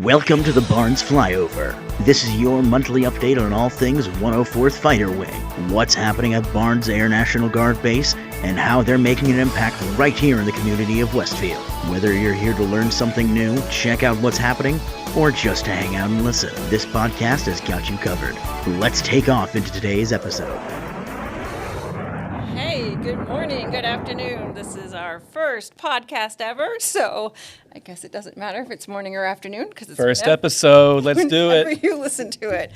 Welcome to the Barnes Flyover. This is your monthly update on all things 104th Fighter Wing, what's happening at Barnes Air National Guard Base, and how they're making an impact right here in the community of Westfield. Whether you're here to learn something new, check out what's happening, or just to hang out and listen, this podcast has got you covered. Let's take off into today's episode. Hey, good morning, good afternoon. This is our first podcast ever, so I guess it doesn't matter if it's morning or afternoon because it's first episode. Let's do it. Whenever you listen to it.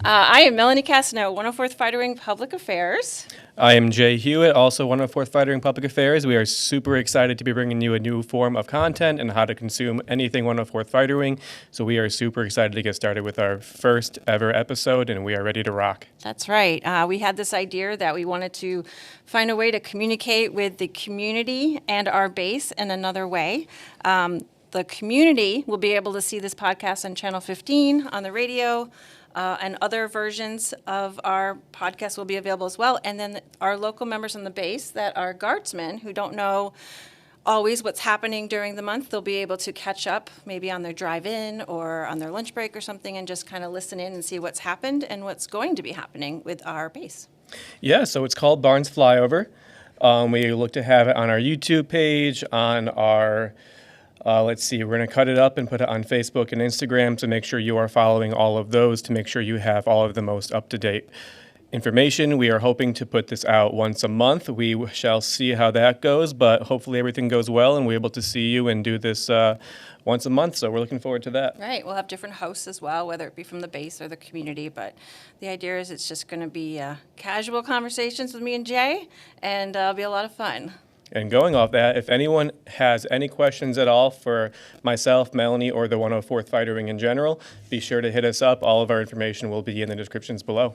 I am Melanie Casineau, 104th Fighter Wing Public Affairs. I am Jay Hewitt, also 104th Fighter Wing Public Affairs. We are super excited to be bringing you a new form of content and how to consume anything 104th Fighter Wing. So we are super excited to get started with our first ever episode, and we are ready to rock. That's right. We had this idea that we wanted to find a way to communicate with the community and our base in another way. The community will be able to see this podcast on Channel 15 on the radio, and other versions of our podcast will be available as well. And then our local members on the base that are guardsmen who don't know always what's happening during the month, they'll be able to catch up maybe on their drive-in or on their lunch break or something and just kind of listen in and see what's happened and what's going to be happening with our base. Yeah, so it's called Barnes Flyover. We look to have it on our YouTube page, on our... we're going to cut it up and put it on Facebook and Instagram to make sure you are following all of those, to make sure you have all of the most up-to-date information. We are hoping to put this out once a month. We shall see how that goes, but hopefully everything goes well and we're able to see you and do this once a month, so we're looking forward to that. Right. We'll have different hosts as well, whether it be from the base or the community, but the idea is it's just going to be casual conversations with me and Jay, and it'll be a lot of fun. And going off that, if anyone has any questions at all for myself, Melanie, or the 104th Fighter Wing in general, be sure to hit us up. All of our information will be in the descriptions below.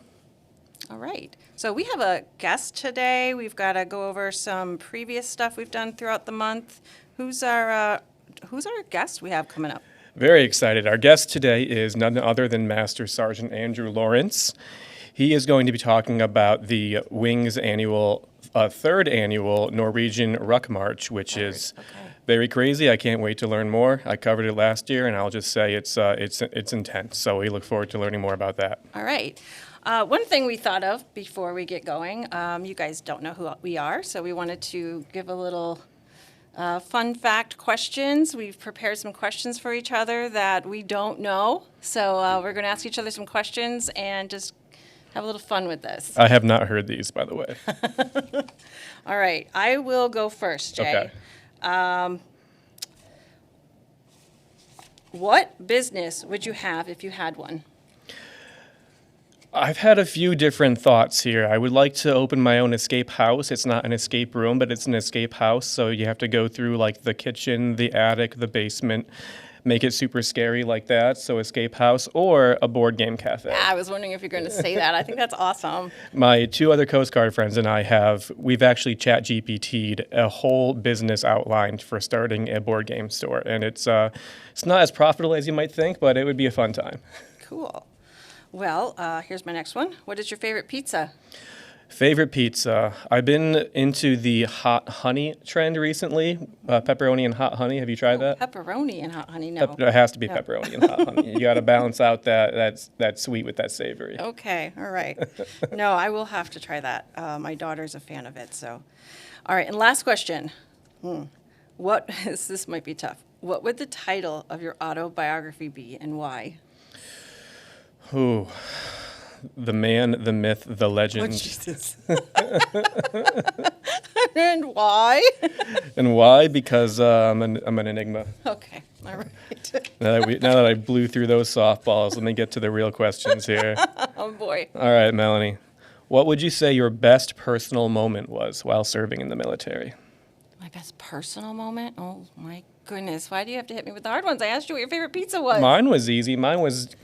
All right. So we have a guest today. We've got to go over some previous stuff we've done throughout the month. Who's our guest we have coming up? Very excited. Our guest today is none other than Master Sgt. Andrew Lawrence. He is going to be talking about the Wing's annual, third annual Norwegian Foot March, which is very crazy. I can't wait to learn more. I covered it last year, and I'll just say it's intense. So we look forward to learning more about that. All right. One thing we thought of before we get going, you guys don't know who we are, so we wanted to give a little fun fact questions. We've prepared some questions for each other that we don't know. So we're going to ask each other some questions and just have a little fun with this. I have not heard these, by the way. All right. I will go first, Jay. Okay. What business would you have if you had one? I've had a few different thoughts here. I would like to open my own escape house. It's not an escape room, but it's an escape house. So you have to go through like the kitchen, the attic, the basement, make it super scary like that. So escape house or a board game cafe. I was wondering if you're going to say that. I think that's awesome. My two other Coast Guard friends and we've actually ChatGPT'd a whole business outlined for starting a board game store. And it's not as profitable as you might think, but it would be a fun time. Cool. Well, here's my next one. What is your favorite pizza? Favorite pizza. I've been into the hot honey trend recently. Pepperoni and hot honey. Have you tried that? Pepperoni and hot honey, no. It has to be pepperoni and hot honey. You got to balance out that sweet with that savory. Okay, all right. No, I will have to try that. My daughter's a fan of it, so. All right, and last question. This might be tough. What would the title of your autobiography be and why? Ooh, the man, the myth, the legend. Oh, Jesus. And why? And why? Because I'm an enigma. Okay, all right. Now that I blew through those softballs, let me get to the real questions here. Oh, boy. All right, Melanie. What would you say your best personal moment was while serving in the military? My best personal moment? Oh, my goodness. Why do you have to hit me with the hard ones? I asked you what your favorite pizza was. Mine was easy. Mine was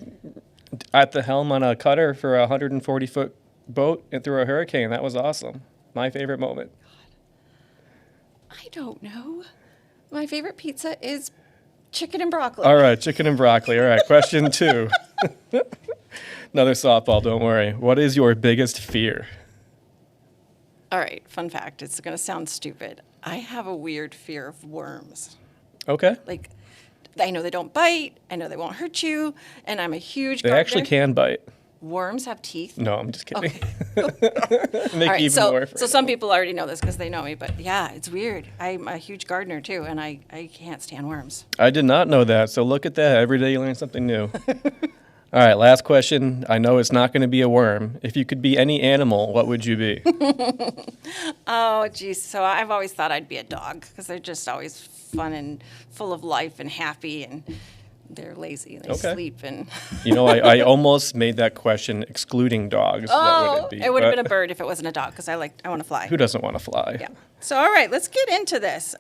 at the helm on a cutter for a 140-foot boat and through a hurricane. That was awesome. My favorite moment. God. I don't know. My favorite pizza is chicken and broccoli. All right, chicken and broccoli. All right, question 2. Another softball, don't worry. What is your biggest fear? All right, fun fact. It's going to sound stupid. I have a weird fear of worms. Okay. Like, I know they don't bite. I know they won't hurt you. And I'm a huge They gardener. actually can bite. Worms have teeth. No, I'm just kidding. Okay. Make All right, you even more afraid. so some people already know this because they know me, but yeah, it's weird. I'm a huge gardener too, and I can't stand worms. I did not know that, so look at that. Every day you learn something new. All right, last question. I know it's not going to be a worm. If you could be any animal, what would you be? Oh, geez. So I've always thought I'd be a dog because they're just always fun and full of life and happy, and they're lazy and they Okay. sleep. And You know, I almost made that question excluding dogs. What would it be? it would have But been a bird if it wasn't a dog because I want to fly. Who doesn't want to fly? Yeah. So, all right, let's get into this.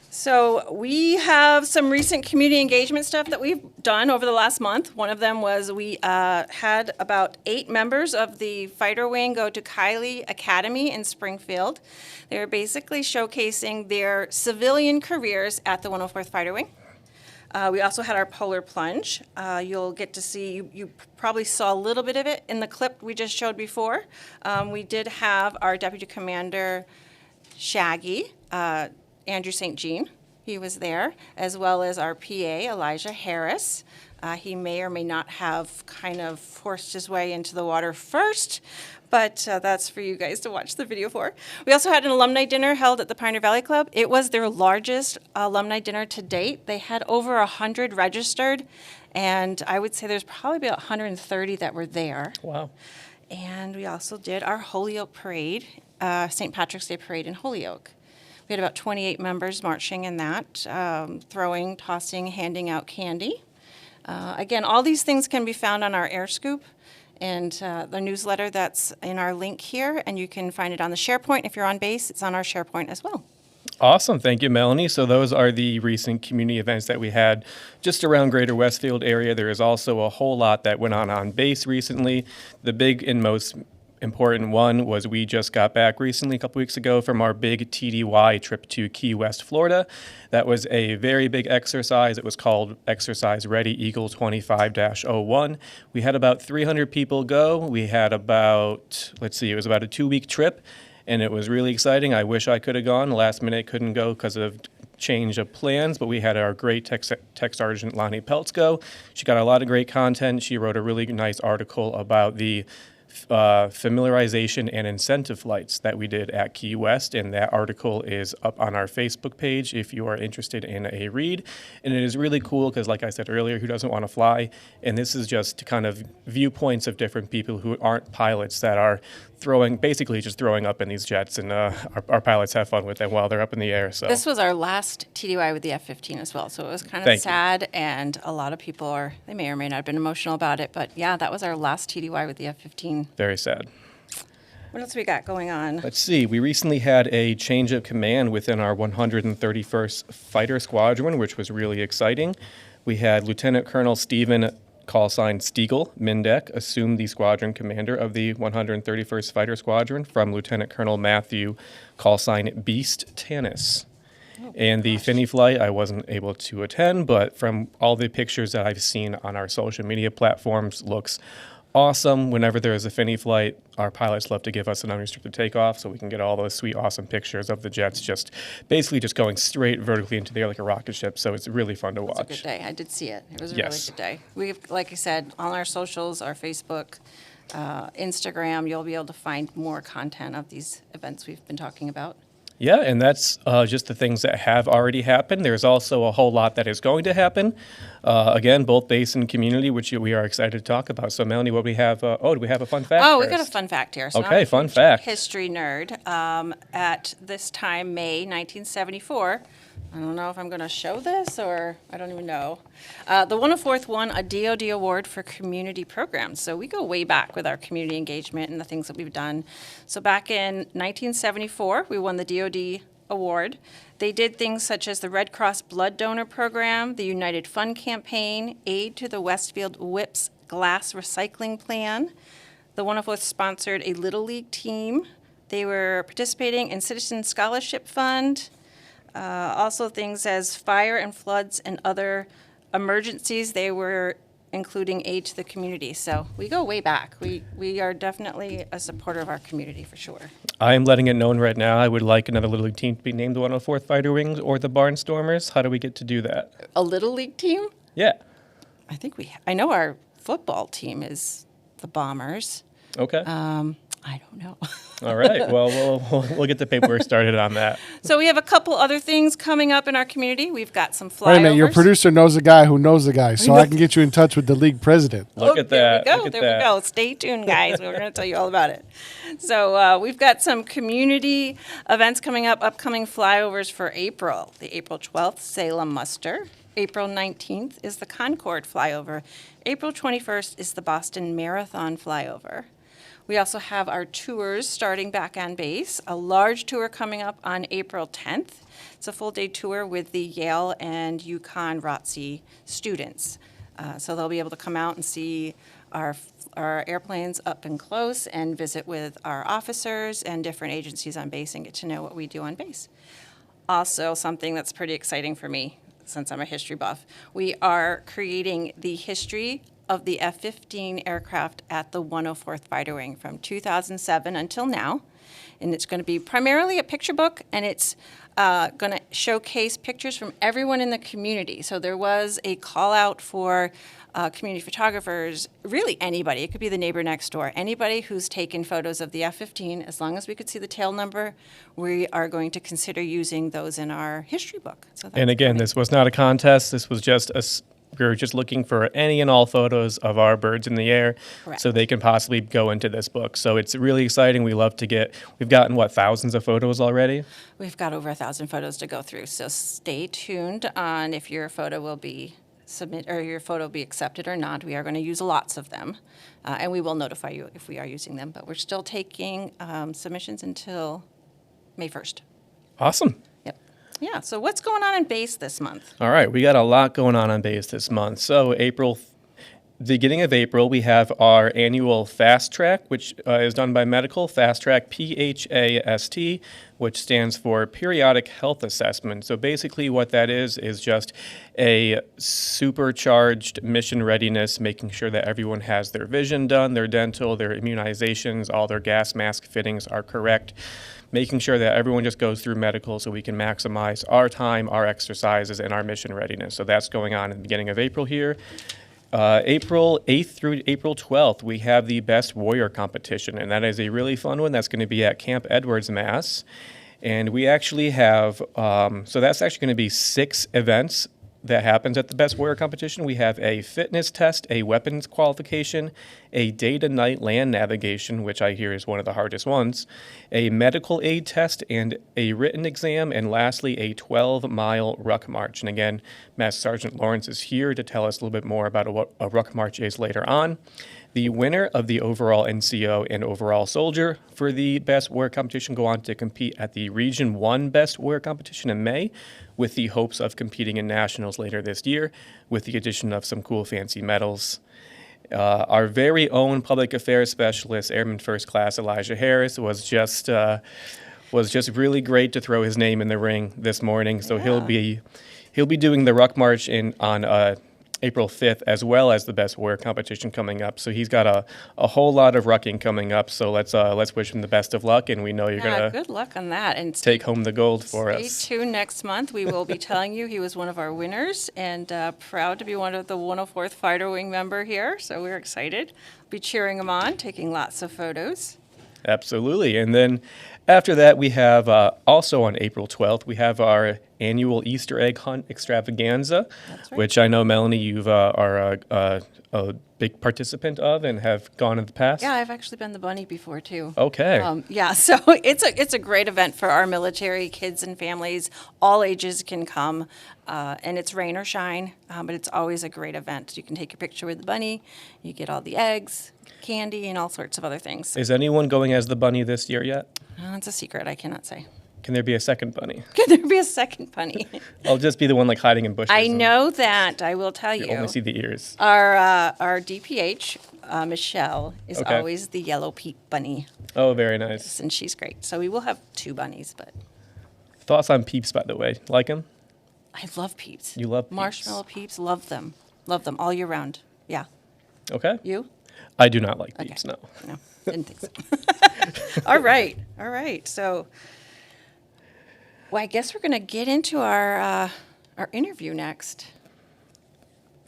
So we have some recent community engagement stuff that we've done over the last month. One of them was we had about 8 members of the fighter wing go to Kiley Academy in Springfield. They were basically showcasing their civilian careers at the 104th Fighter Wing. We also had our polar plunge. You'll get to see, you probably saw a little bit of it in the clip we just showed before. We did have our Deputy Commander Shaggy, Andrew St. Jean, he was there, as well as our PA, Elijah Harris. He may or may not have kind of forced his way into the water first, but that's for you guys to watch the video for. We also had an alumni dinner held at the Pioneer Valley Club. It was their largest alumni dinner to date. They had over 100 registered, and I would say there's probably about 130 that were there. Wow. And we also did our Holyoke Parade, St. Patrick's Day Parade in Holyoke. We had about 28 members marching in that, throwing, tossing, handing out candy. Again, all these things can be found on our Air Scoop and the newsletter that's in our link here, and you can find it on the SharePoint. If you're on base, it's on our SharePoint as well. Awesome. Thank you, Melanie. So those are the recent community events that we had just around Greater Westfield area. There is also a whole lot that went on base recently. The big and most important one was we just got back recently, a couple weeks ago, from our big TDY trip to Key West, Florida. That was a very big exercise. It was called Exercise Ready Eagle 25-01. We had about 300 people go. We had about, it was about a 2-week trip, and it was really exciting. I wish I could have gone. Last minute couldn't go because of change of plans, but we had our great tech sergeant Lonnie Peltz go. She got a lot of great content. She wrote a really nice article about the familiarization and incentive flights that we did at Key West, and that article is up on our Facebook page if you are interested in a read. And it is really cool because, like I said earlier, who doesn't want to fly? And this is just kind of viewpoints of different people who aren't pilots that are basically just throwing up in these jets, and our pilots have fun with them while they're up in the air. So This was our last TDY with the F-15 as well, so it was kind of Thank you. sad, and a lot of people they may or may not have been emotional about it, but yeah, that was our last TDY with the F-15. very sad. What else we got going on? Let's see. We recently had a change of command within our 131st Fighter Squadron, which was really exciting. We had Lieutenant Colonel Stephen call sign Stiegel Mindek assumed the squadron commander of the 131st Fighter Squadron from Lieutenant Colonel Matthew call sign Beast Tanis. And the Finney flight, I wasn't able to attend, but from all the pictures that I've seen on our social media platforms, looks awesome. Whenever there is a Finney flight, our pilots love to give us an unrestricted takeoff so we can get all those sweet, awesome pictures of the jets just going straight vertically into the air like a rocket ship. So it's really fun to watch. It was a good day. I did see it. It was a Yes. really good day. We've, like I said, on our socials, our Facebook, Instagram, you'll be able to find more content of these events we've been talking about. Yeah, and that's just the things that have already happened. There's also a whole lot that is going to happen. Again, both base and community, which we are excited to talk about. So, Melanie, what we have? Do we have a fun fact? Oh, we first? got a fun fact here. So Okay, I'm a fun huge fact. History nerd. At this time, May 1974. I don't know if I'm going to show this or I don't even know. The 104th won a DoD award for community programs. So we go way back with our community engagement and the things that we've done. So back in 1974, we won the DoD award. They did things such as the Red Cross Blood Donor Program, the United Fund Campaign, aid to the Westfield WIPS Glass Recycling Plan. The 104th sponsored a Little League team. They were participating in Citizen Scholarship Fund. Also things as fire and floods and other emergencies. They were including aid to the community. So we go way back. We are definitely a supporter of our community for sure. I am letting it known right now. I would like another Little League team to be named the 104th Fighter Wings or the Barnstormers. How do we get to do that? A Little League team? Yeah. I know our football team is the Bombers. Okay. I don't know. All right. Well, we'll get the paperwork started on that. So we have a couple other things coming up in our community. We've got some flyovers. Wait a minute, your producer knows a guy who knows a guy, so I can get you in touch with the league president. Look at that. There we go. Look at There that. we go. Stay tuned, guys. We're going to tell you all about it. So we've got some community events coming up, upcoming flyovers for April. The April 12th, Salem Muster. April 19th is the Concord flyover. April 21st is the Boston Marathon flyover. We also have our tours starting back on base. A large tour coming up on April 10th. It's a full-day tour with the Yale and UConn ROTC students. So they'll be able to come out and see our airplanes up and close and visit with our officers and different agencies on base and get to know what we do on base. Also, something that's pretty exciting for me, since I'm a history buff, we are creating the history of the F-15 aircraft at the 104th Fighter Wing from 2007 until now. And it's going to be primarily a picture book, and it's going to showcase pictures from everyone in the community. So there was a call out for community photographers, really anybody. It could be the neighbor next door. Anybody who's taken photos of the F-15, as long as we could see the tail number, we are going to consider using those in our history book. So that's And again, coming. this was not a contest. This was just we were just looking for any and all photos of our birds in the air Correct. so they can possibly go into this book. So it's really exciting. We've gotten, thousands of photos already? We've got over 1,000 photos to go through, so stay tuned on if your photo will be accepted or not. We are going to use lots of them, and we will notify you if we are using them. But we're still taking submissions until May 1st. Awesome. Yep. Yeah. So what's going on in base this month? All right, we got a lot going on base this month. So beginning of April, we have our annual Fast Track, which is done by Medical, Fast Track PHAST, which stands for Periodic Health Assessment. So basically what that is just a supercharged mission readiness, making sure that everyone has their vision done, their dental, their immunizations, all their gas mask fittings are correct, making sure that everyone just goes through medical so we can maximize our time, our exercises, and our mission readiness. So that's going on in the beginning of April here. April 8th through April 12th, we have the Best Warrior competition, and that is a really fun one. That's going to be at Camp Edwards, Mass. And we actually have, so that's actually going to be 6 events that happens at the Best Warrior competition. We have a fitness test, a weapons qualification, a day-to-night land navigation, which I hear is one of the hardest ones, a medical aid test, and a written exam, and lastly, a 12-mile ruck march. And again, Master Sergeant Lawrence is here to tell us a little bit more about what a ruck march is later on. The winner of the overall NCO and overall soldier for the Best Warrior competition go on to compete at the Region 1 Best Warrior competition in May, with the hopes of competing in nationals later this year, with the addition of some cool fancy medals. Our very own public affairs specialist, Airman First Class Elijah Harris, was just really great to throw his name in the ring this morning. So he'll be doing the ruck march on April 5th, as well as the Best Warrior competition coming up. So he's got a whole lot of rucking coming up. So let's wish him the best of luck, and we know you're gonna Good luck on that. And take home the gold for us. Stay tuned next month. We will be telling you he was one of our winners, and proud to be one of the 104th Fighter Wing member here. So we're excited. Be cheering him on, taking lots of photos. Absolutely. And then after that, we have also on April 12th, we have our annual Easter egg hunt extravaganza, That's right. which I know, Melanie, you are a big participant of and have gone in the past. Yeah, I've actually been the bunny before too. Okay. Yeah, so it's a great event for our military kids and families. All ages can come, and it's rain or shine, but it's always a great event. You can take your picture with the bunny. You get all the eggs, candy, and all sorts of other things. Is anyone going as the bunny this year yet? It's a secret. I cannot say. Can there be a second bunny? Could there be a second bunny? I'll just be the one hiding in bushes. I and know that. I will tell You you. only see the ears. Our DPH, Michelle, is Okay. always the yellow peep bunny, Oh, very nice. and she's great. So we will have 2 bunnies, but Thoughts on Peeps, by the way. Like him? I love peeps. You love peeps. Marshmallow peeps, love them. Love them all year round. Yeah. Okay. You? I do not like Okay. beeps, no. No, didn't think so. All right. So, well, I guess we're going to get into our interview next.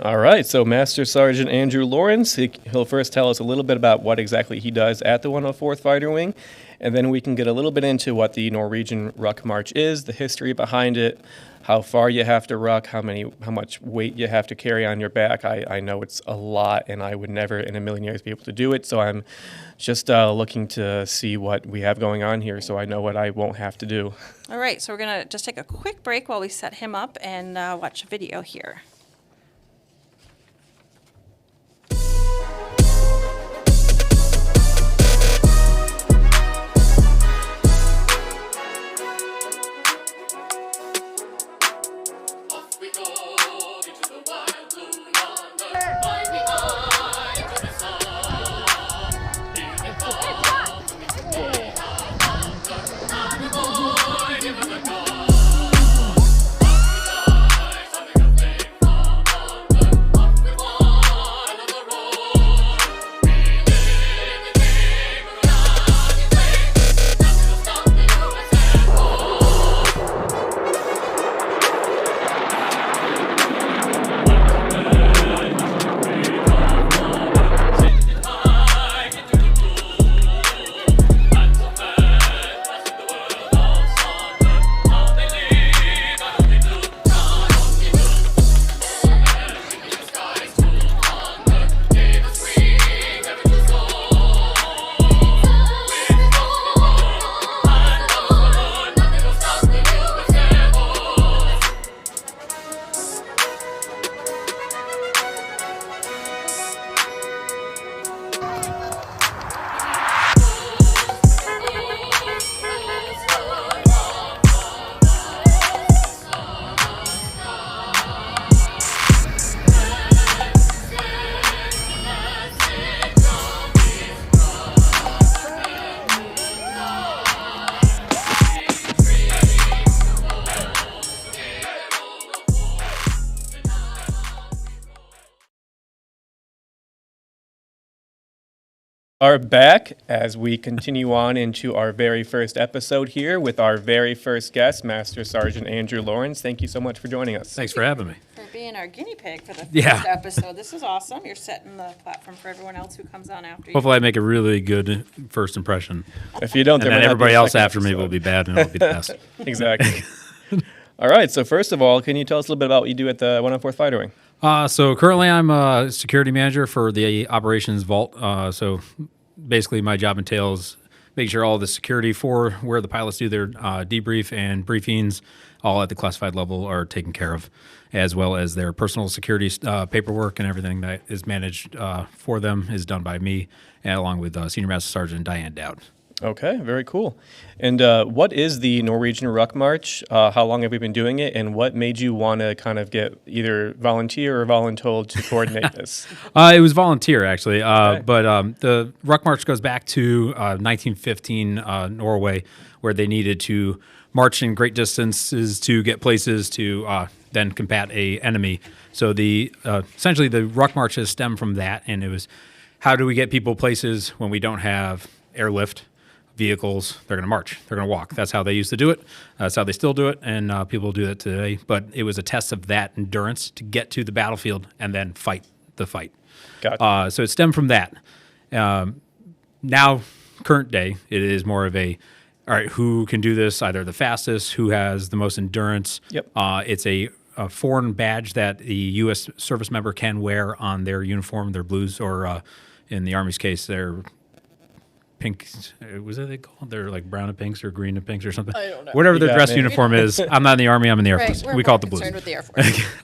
All right, so Master Sergeant Andrew Lawrence, he'll first tell us a little bit about what exactly he does at the 104th Fighter Wing, and then we can get a little bit into what the Norwegian Ruck March is, the history behind it, how far you have to ruck, how much weight you have to carry on your back. I know it's a lot, and I would never in a million years be able to do it, so I'm just looking to see what we have going on here so I know what I won't have to do. All right, so we're going to just take a quick break while we set him up and watch a video here. Are back as we continue on into our very first episode here with our very first guest, Master Sergeant Andrew Lawrence. Thank you so much for joining us. Thanks for having me. For being our guinea pig for the first Yeah. episode. This is awesome. You're setting the platform for everyone else who comes on after you. Hopefully, I make a really good first impression, If you don't, and there then might not be everybody a else second after me will episode. be bad, and it'll be the best. Exactly. All right, so first of all, can you tell us a little bit about what you do at the 104th Fighter Wing? So currently, I'm a security manager for the operations vault. So basically, my job entails making sure all the security for where the pilots do their debrief and briefings, all at the classified level, are taken care of, as well as their personal security paperwork and everything that is managed for them is done by me, and along with Senior Master Sergeant Diane Dowd. Okay, very cool. And what is the Norwegian Ruck March? How long have we been doing it? And what made you want to kind of get either volunteer or voluntold to coordinate this? It was volunteer, actually. Okay. But the Ruck March goes back to 1915 Norway, where they needed to march in great distances to get places to then combat a enemy. So the essentially the Ruck March has stemmed from that, and it was how do we get people places when we don't have airlift vehicles? They're going to march. They're going to walk. That's how they used to do it. That's how they still do it, and people do it today. But it was a test of that endurance to get to the battlefield and then fight the fight. Gotcha. So it stemmed from that. Now, current day, it is more of a, all right, who can do this either the fastest, who has the most endurance. Yep. It's a foreign badge that the U.S. service member can wear on their uniform, their blues, or in the Army's case, their pink, was that they called? They're like brown and pinks or green and pinks or something. I don't know. Whatever You their got dress me. uniform is. I'm not in the Army. I'm in the Air Force. We're We call it the more blues. concerned with the Air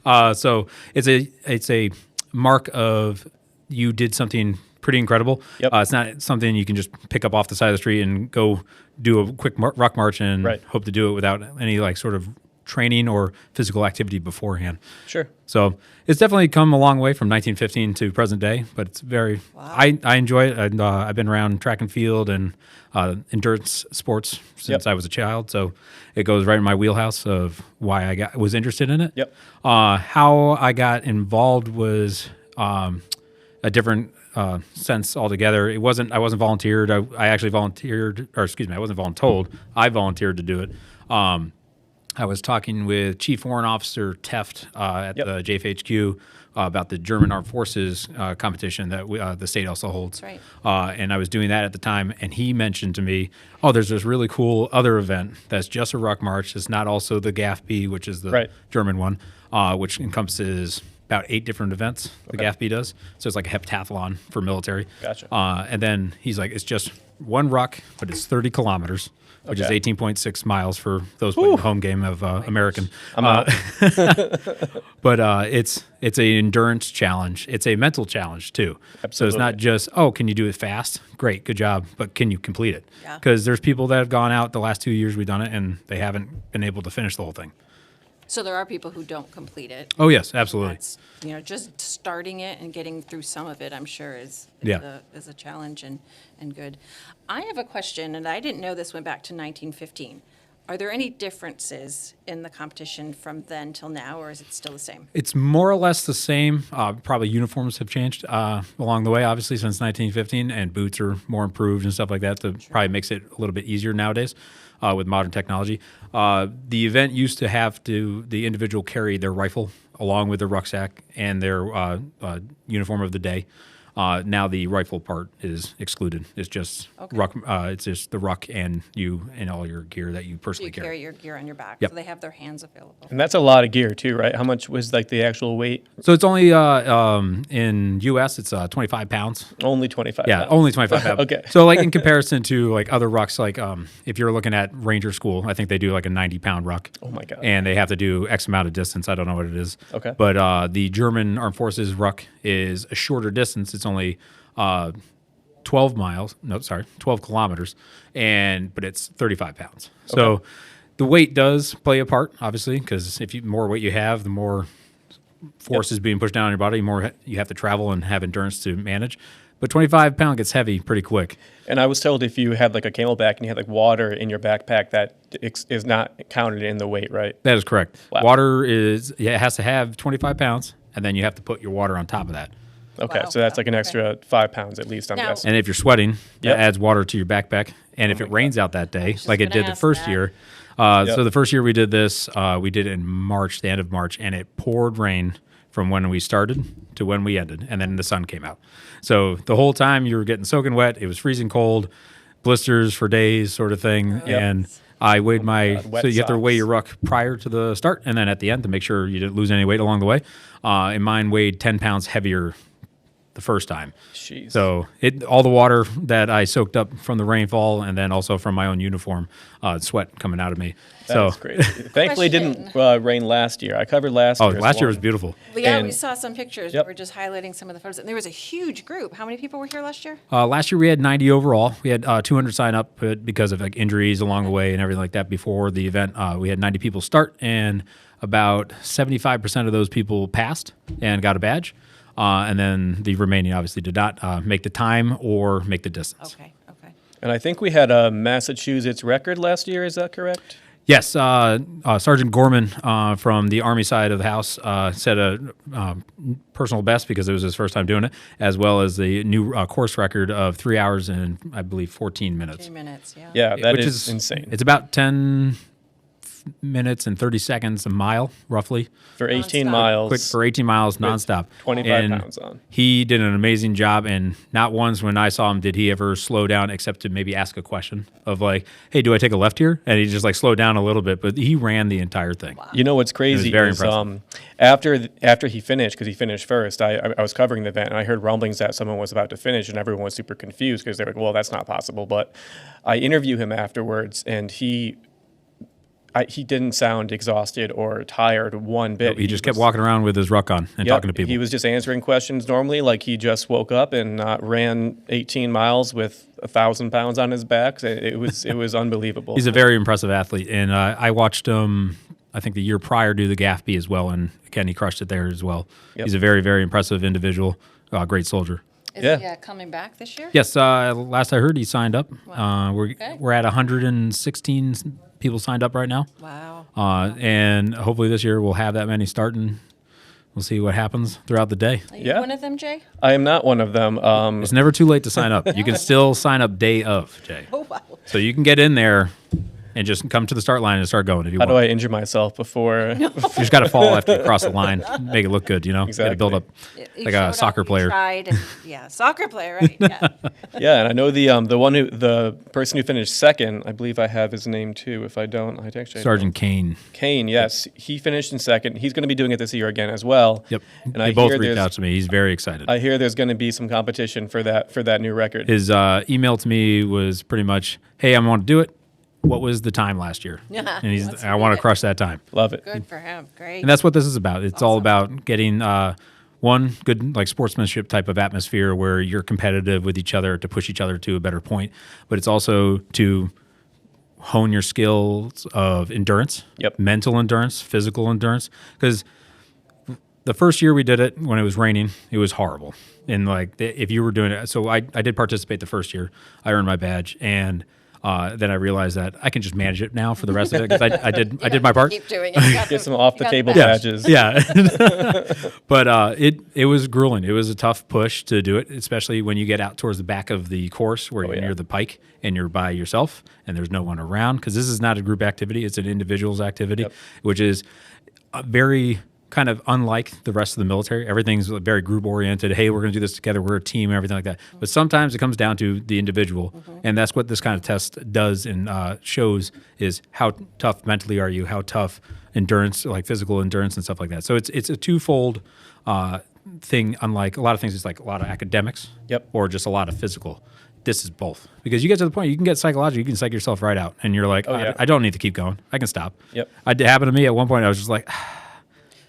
Force. So it's a mark of you did something pretty incredible. Yep. It's not something you can just pick up off the side of the street and go do a quick ruck march and Right. hope to do it without any like sort of training or physical activity beforehand. Sure. So it's definitely come a long way from 1915 to present day, but it's very, I enjoy it. And, I've been around track and field and endurance sports since Yep. I was a child. So it goes right in my wheelhouse of why I was interested in it. Yep. How I got involved was a different sense altogether. I wasn't volunteered. I actually volunteered, or excuse me, I wasn't voluntold. I volunteered to do it. I was talking with Chief Warrant Officer Teft at the JFHQ about the German Armed Forces competition that the state also holds. That's right. And I was doing that at the time, and he mentioned to me, oh, there's this really cool other event that's just a ruck march. It's not also the GAFB, which is the German one, which encompasses about 8 different events the GAFB does. So it's like a heptathlon for military. Gotcha. And then he's like, it's just one ruck, but it's 30 kilometers. Which is 18.6 miles for those playing the home game of American. I'm out. But it's an endurance challenge. It's a mental challenge too. Absolutely. So it's not just, oh, can you do it fast? Great, good job. But can you complete it? Yeah. Because there's people that have gone out the last 2 years we've done it and they haven't been able to finish the whole thing. So there are people who don't complete it. Oh yes, absolutely. That's, just starting it and getting through some of it, I'm sure is a challenge and good. I have a question, and I didn't know this went back to 1915. Are there any differences in the competition from then till now, or is it still the same? It's more or less the same. Probably uniforms have changed along the way, obviously, since 1915, and boots are more improved and stuff like that. That probably makes it a little bit easier nowadays with modern technology. The event used to have the individual carry their rifle along with their rucksack and their uniform of the day. Now the rifle part is excluded. It's just ruck. It's just the ruck and you and all your gear that you So personally you carry your gear on your back, Yep. so they have their hands available. And that's a lot of gear too, right? How much was like the actual weight? So it's only in U.S. it's 25 pounds. Only 25 Yeah, pounds. only 25 pounds. Okay. So like in comparison to like other rucks, like if you're looking at Ranger School, I think they do like a 90-pound ruck. Oh my God. And they have to do X amount of distance. I don't know what it is. Okay. But the German Armed Forces ruck is a shorter distance. It's only 12 kilometers, but it's 35 pounds. So the weight does play a part, obviously, because if more weight you have, the more force is being pushed down on your body, the more you have to travel and have endurance to manage. But 25 pound gets heavy pretty quick. And I was told if you had like a camelback and you had like water in your backpack, that is not counted in the weight, right? That is correct. Wow. Water it has to have 25 pounds, and then you have to put your water on top of that. Okay, Wow. so that's like an Okay. extra 5 pounds at least, I'm Now- guessing. And if you're sweating, Yep. that adds water to your backpack. And if it rains out that day, just like it gonna did the ask first that. year, Yep. so the first year we did this, we did it in March, the end of March, and it poured rain from when we started to when we ended, and then the sun came out. So the whole time you were getting soaking wet. It was freezing cold, blisters for days, sort of thing. Yep. And I weighed God, wet so you have to weigh socks. your ruck prior to the start, and then at the end to make sure you didn't lose any weight along the way. And mine weighed 10 pounds heavier the first time. Jeez. So all the water that I soaked up from the rainfall and then also from my own uniform, sweat coming out of me. That's crazy. Thankfully, it didn't rain last year. I covered last year. Last year was beautiful. Yeah, we And- saw some pictures. Yep. We were just highlighting some of the photos. And there was a huge group. How many people were here last year? Last year we had 90 overall. We had 200 sign up but because of like injuries along the way and everything like that before the event. We had 90 people start, and about 75% of those people passed and got a badge. And then the remaining obviously did not make the time or make the distance. Okay. And I think we had a Massachusetts record last year. Is that correct? Yes, Sergeant Gorman from the Army side of the house set a personal best because it was his first time doing it, as well as the new course record of 3 hours and I believe 14 minutes. 3 minutes, yeah. Yeah, that which is insane. It's about 10 minutes and 30 seconds a mile, roughly. For 18 Nonstop. miles. Quick for 18 miles nonstop. 25 And pounds on. He did an amazing job, and not once when I saw him did he ever slow down except to maybe ask a question of like, hey, do I take a left here? And he just like slowed down a little bit, but he ran the entire thing. You know what's crazy very is impressive. after he finished, because he finished first, I was covering the event, and I heard rumblings that someone was about to finish, and everyone was super confused because they were like, well, that's not possible. But I interviewed him afterwards, and he didn't sound exhausted or tired one bit. He just kept was- walking around with his ruck on and Yep, talking to people. He was just answering questions normally, like he just woke up and ran 18 miles with 1,000 pounds on his back. It was unbelievable. He's a very impressive athlete, and I watched him, I think the year prior, do the GAFB as well, and again, he crushed it there as well. Yep. He's a very, very impressive individual, great soldier. Is Yeah. he coming back this year? Yes, last I heard, he signed up. Wow. We're at 116 people signed up right now, Wow. and hopefully this year we'll have that many starting we'll see what happens throughout the day. Are you Yeah. one of them, Jay? I am not one of them. It's never too late to sign up. You can still sign up day of, Jay. Oh, wow. So you can get in there and just come to the start line and start going if you How want. do I injure myself before? You just got to fall after you cross the line, make it look good, you know? Got to build up You like showed a up, soccer you player. tried, and, yeah, soccer player, right? Yeah. Yeah, and I know the person who finished second. I believe I have his name too. If I don't, I actually Sergeant Kane. Kane. Yes, he finished in second. He's going to be doing it this year again as well. Yep. And They I both hear reached there's- out to me. He's very excited. I hear there's going to be some competition for that new record. His email to me was pretty much, "Hey, I want to do it. What was the time last year?" Yeah, And let's I want read to it. crush that time. Love it. Good for him. Great. And that's what this is about. It's all Awesome. about getting one good like sportsmanship type of atmosphere where you're competitive with each other to push each other to a better point, but it's also to hone your skills of endurance, Yep. mental endurance, physical endurance. Because the first year we did it when it was raining, it was horrible. And like if you were doing it, so I did participate the first year. I earned my badge, and then I realized that I can just manage it now for the rest of it because I did my part. Keep doing it. Get some off the table Yes. badges. Yeah. But it was grueling. It was a tough push to do it, especially when you get out towards the back of the course where you're yeah. near the pike and you're by yourself and there's no one around, because this is not a group activity. It's an individual's activity, which is very kind of unlike the rest of the military. Everything's very group oriented. Hey, we're going to do this together. We're a team and everything like that. But sometimes it comes down to the individual. And that's what this kind of test does and shows is how tough mentally are you, how tough endurance, like physical endurance and stuff like that. So it's a twofold thing. Unlike a lot of things, it's like a lot of academics or just a lot of physical. This is both, because you get to the point you can get psychological, you can psych yourself right out, and you're like, I don't need to keep going. I can stop. Yep. It happened to me at one point. I was just like,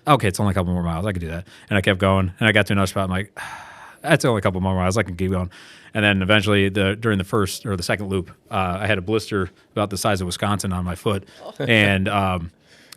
okay, it's only a couple more miles. I could do that. And I kept going, and I got to another spot. I'm like, that's only a couple more miles. I can keep going. And then eventually, during the first or the second loop, I had a blister about the size of Wisconsin on my foot, and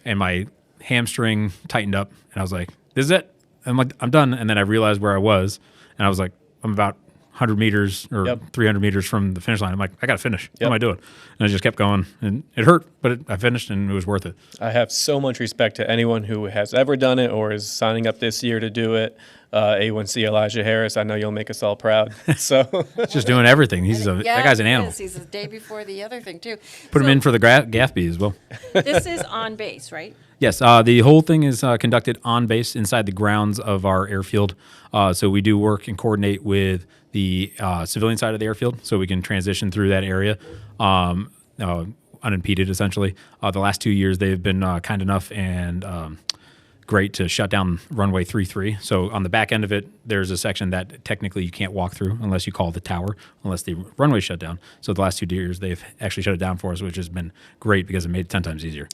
my hamstring tightened up, and I was like, this is it. I'm like, I'm done. And then I realized where I was, and I was like, I'm about 100 meters or 300 meters from the finish line. I'm like, I got to finish. What am I doing? And I just kept going, and it hurt, but I finished, and it was worth it. I have so much respect to anyone who has ever done it or is signing up this year to do it. A1C Elijah Harris, I know you'll make us all proud. So Just doing everything. That guy's an he animal. is. He's the day before the other thing, too. Put him in for the Gaffby as well. This is on base, right? Yes, the whole thing is conducted on base inside the grounds of our airfield. So we do work and coordinate with the civilian side of the airfield, so we can transition through that area unimpeded, essentially. The last 2 years, they've been kind enough and great to shut down runway 33. So on the back end of it, there's a section that technically you can't walk through unless you call the tower, unless the runway shut down. So the last 2 years, they've actually shut it down for us, which has been great because it made it 10 times easier.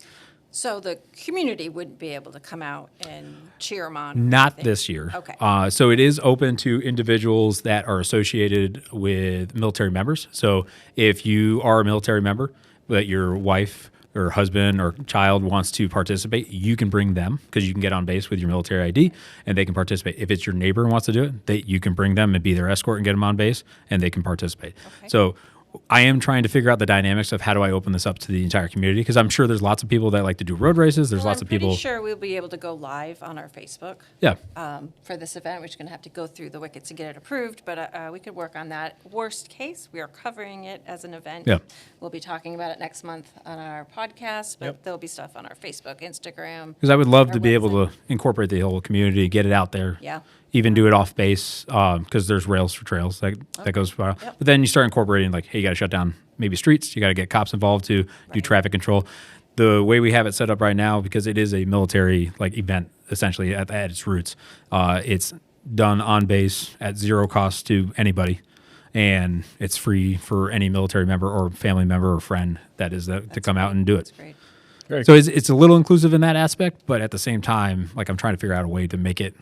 So the community wouldn't be able to come out and cheer them on? or Not anything? this year. Okay. So it is open to individuals that are associated with military members. So if you are a military member, but your wife or husband or child wants to participate, you can bring them because you can get on base with your military ID and they can participate. If it's your neighbor and wants to do it, you can bring them and be their escort and get them on base and they can participate. Okay. So I am trying to figure out the dynamics of how do I open this up to the entire community, because I'm sure there's lots of people that like to do road races. There's lots of people. I'm pretty sure we'll be able to go live on our Facebook. Yeah. For this event. We're just going to have to go through the wickets to get it approved, but we could work on that. Worst case, we are covering it as an event. Yeah. We'll be talking about it next month on our podcast, but there'll be stuff on our Facebook, Instagram. Because I would love our to be able website. to incorporate the whole community, get it out there. Yeah. Even do it off base because there's rails for trails that goes for a while. But then you start incorporating like, hey, you got to shut down maybe streets. You got to get cops involved to do traffic control. The way we have it set up right now, because it is a military like event essentially at its roots, it's done on base at zero cost to anybody. And it's free for any military member or family member or friend that is to come out and do it. That's great. So it's a little inclusive in that aspect, but at the same time, like I'm trying to figure out a way to make it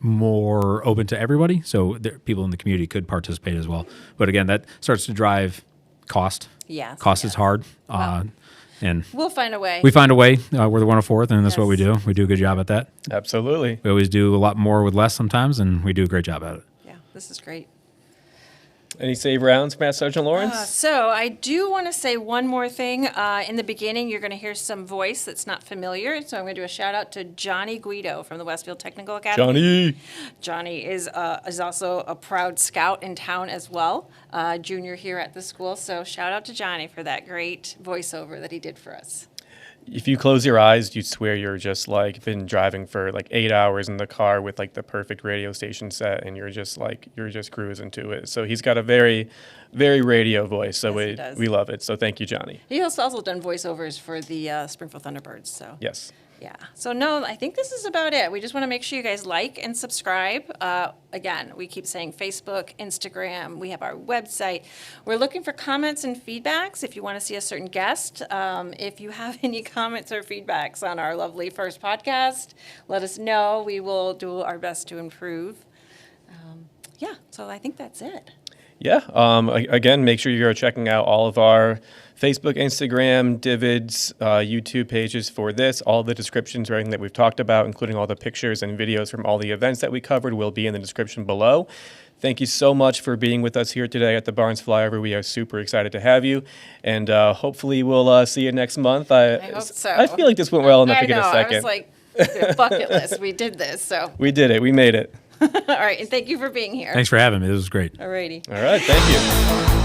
more open to everybody, so people in the community could participate as well. But again, that starts to drive cost. Yes, Cost is yes. hard, Well, and We'll find a way. we find a way. We're the 104th, and that's what we Yes. do. We do a good job at that. absolutely. We always do a lot more with less sometimes, and we do a great job at it. Yeah, this is great. Any save rounds for Master Sgt. Lawrence? So I do want to say one more thing. In the beginning, you're going to hear some voice that's not familiar. So I'm going to do a shout out to Johnny Guido from the Westfield Technical Academy. Johnny! Johnny is also a proud scout in town as well, junior here at the school. So shout out to Johnny for that great voiceover that he did for us. If you close your eyes, you'd swear you're just like been driving for like 8 hours in the car with like the perfect radio station set, and you're just cruising to it. So he's got a very, very radio voice. So Yes, he does. we love it. So thank you, Johnny. He has also done voiceovers for the Springfield Thunderbirds. So Yes. yeah. So no, I think this is about it. We just want to make sure you guys like and subscribe. Again, we keep saying Facebook, Instagram. We have our website. We're looking for comments and feedbacks if you want to see a certain guest. If you have any comments or feedbacks on our lovely first podcast, let us know. We will do our best to improve. Yeah, so I think that's it. Yeah. Again, make sure you're checking out all of our Facebook, Instagram, Divids, YouTube pages for this. All the descriptions, everything that we've talked about, including all the pictures and videos from all the events that we covered, will be in the description below. Thank you so much for being with us here today at the Barnes Flyover. We are super excited to have you, and hopefully we'll see you next month. I hope so. I feel like this went well enough I to get know. a second. I was like, bucket list. We did this. So, We did it. We made it. all right. And thank you for being here. Thanks for having me. This was great. Alrighty. All right. Thank you.